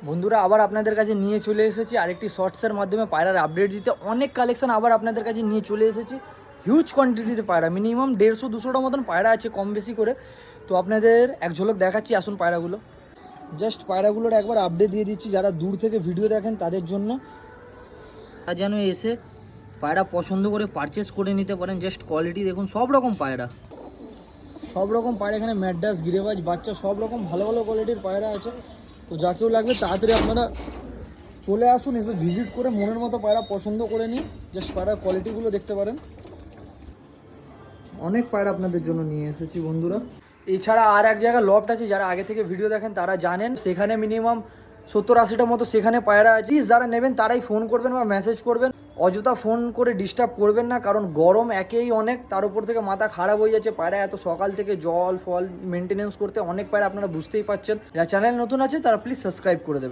বন্ধুরা আবার আপনাদের কাছে নিয়ে চলে এসেছি আরেকটি শর্টসের মাধ্যমে পায়রার আপডেট দিতে। অনেক কালেকশন আবার আপনাদের কাছে নিয়ে চলে এসেছি, হিউজ কোয়ান্টিটিতে পায়রা, মিনিমাম 150-200টা মতন পায়রা আছে কম বেশি করে। তো আপনাদের এক ঝলক দেখাচ্ছি, আসুন পায়রাগুলো। জাস্ট পায়রাগুলোর একবার আপডেট দিয়ে দিচ্ছি, যারা দূর থেকে ভিডিও দেখেন তাদের জন্য, আর যেন এসে পায়রা পছন্দ করে পারচেস করে নিতে পারেন। জাস্ট কোয়ালিটি দেখুন, সব রকম পায়রা, সব রকম পায়রা এখানে, ম্যাড্রাস, গিরেবাজ, বাচ্চা, সব রকম ভালো ভালো কোয়ালিটির পায়রা আছে। তো যাকেও লাগবে তাড়াতাড়ি আপনারা চলে আসুন, এসে ভিজিট করে মনের মতো পায়রা পছন্দ করে নিন। জাস্ট পায়রার কোয়ালিটিগুলো দেখতে পারেন, অনেক পায়রা আপনাদের জন্য নিয়ে এসেছি বন্ধুরা। এছাড়া আর এক জায়গায় লফট আছে, যারা আগে থেকে ভিডিও দেখেন তারা জানেন, সেখানে মিনিমাম 70-80টা মতো সেখানে পায়রা আছে। প্লিজ যারা নেবেন তারাই ফোন করবেন বা মেসেজ করবেন, অযথা ফোন করে ডিস্টার্ব করবেন না, কারণ গরম একেই অনেক, তার উপর থেকে মাথা খারাপ হয়ে যাচ্ছে। পায়রা এত সকাল থেকে জল ফল মেনটেনেন্স করতে অনেক পায়রা, আপনারা বুঝতেই পারছেন। যারা চ্যানেল নতুন আছে তারা প্লিজ সাবস্ক্রাইব করে দেবেন।